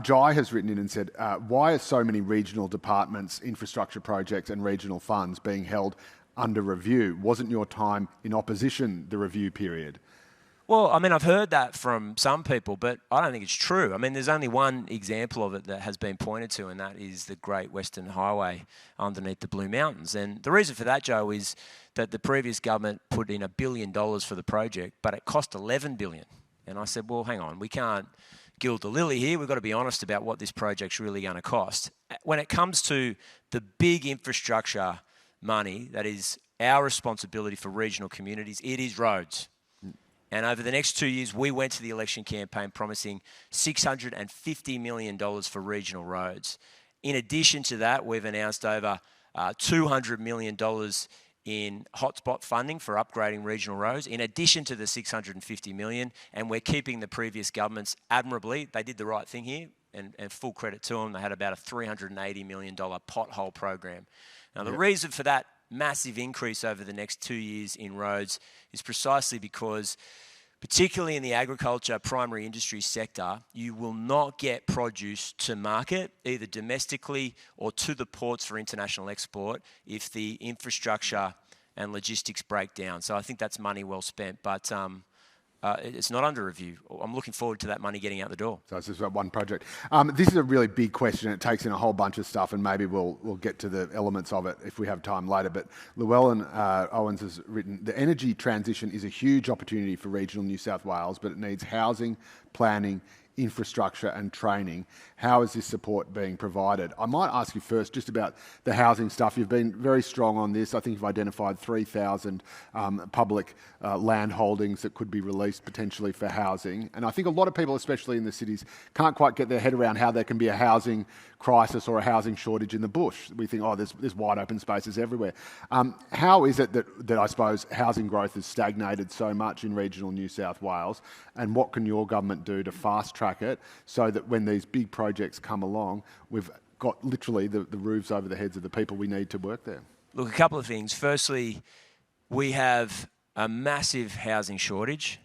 Jai has written in and said, why are so many regional departments, infrastructure projects and regional funds being held under review? Wasn't your time in opposition the review period? Well, I mean, I've heard that from some people, but I don't think it's true. I mean, there's only one example of it that has been pointed to, and that is the Great Western Highway underneath the Blue Mountains. And the reason for that, Joe, is that the previous government put in $1 billion for the project, but it cost $11 billion. And I said, well, hang on, we can't gild the lily here. We've got to be honest about what this project's really going to cost. When it comes to the big infrastructure money, that is our responsibility for regional communities, it is roads. And over the next 2 years, we went to the election campaign promising $650 million for regional roads. In addition to that, we've announced over $200 million in hotspot funding for upgrading regional roads, in addition to the $650 million, and we're keeping the previous governments admirably. They did the right thing here, and full credit to them. They had about a $380 million pothole program. Now, the reason for that massive increase over the next 2 years in roads is precisely because, particularly in the agriculture primary industry sector, you will not get produce to market, either domestically or to the ports for international export, if the infrastructure and logistics break down. So I think that's money well spent, but it's not under review. I'm looking forward to that money getting out the door. So it's just one project. This is a really big question. It takes in a whole bunch of stuff, and maybe we'll get to the elements of it if we have time later. But Llewellyn Owens has written, the energy transition is a huge opportunity for regional New South Wales, but it needs housing, planning, infrastructure and training. How is this support being provided? I might ask you first just about the housing stuff. You've been very strong on this. I think you've identified 3,000 public land holdings that could be released potentially for housing. And I think a lot of people, especially in the cities, can't quite get their head around how there can be a housing crisis or a housing shortage in the bush. We think, oh, there's wide open spaces everywhere. How is it that I suppose housing growth has stagnated so much in regional New South Wales, and what can your government do to fast track it so that when these big projects come along, we've got literally the roofs over the heads of the people we need to work there? Look, a couple of things. Firstly, we have a massive housing shortage.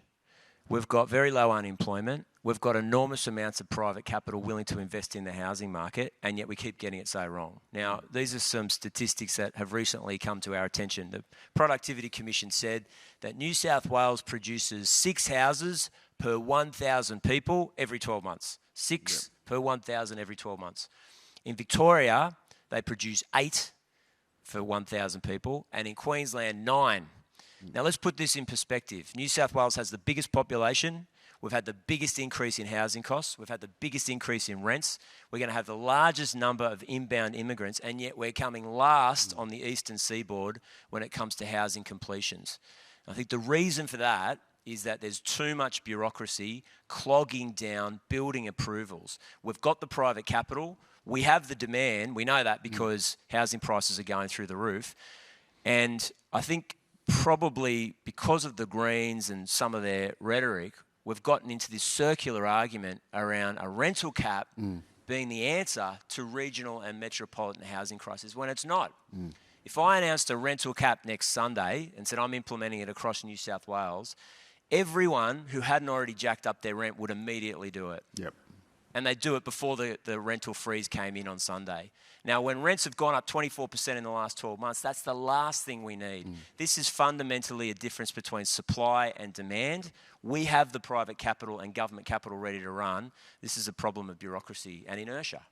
We've got very low unemployment. We've got enormous amounts of private capital willing to invest in the housing market, and yet we keep getting it so wrong. Now, these are some statistics that have recently come to our attention. The Productivity Commission said that New South Wales produces 6 houses per 1,000 people every 12 months. 6 per 1,000 every 12 months. In Victoria, they produce 8 for 1,000 people, and in Queensland, 9. Now, let's put this in perspective. New South Wales has the biggest population. We've had the biggest increase in housing costs. We've had the biggest increase in rents. We're going to have the largest number of inbound immigrants, and yet we're coming last on the eastern seaboard when it comes to housing completions. I think the reason for that is that there's too much bureaucracy clogging down building approvals. We've got the private capital. We have the demand. We know that because housing prices are going through the roof. And I think probably because of the Greens and some of their rhetoric, we've gotten into this circular argument around a rental cap being the answer to regional and metropolitan housing crisis, when it's not. If I announced a rental cap next Sunday and said I'm implementing it across New South Wales, everyone who hadn't already jacked up their rent would immediately do it. Yep. And they'd do it before the rental freeze came in on Sunday. Now, when rents have gone up 24% in the last 12 months, that's the last thing we need. This is fundamentally a difference between supply and demand. We have the private capital and government capital ready to run. This is a problem of bureaucracy and inertia.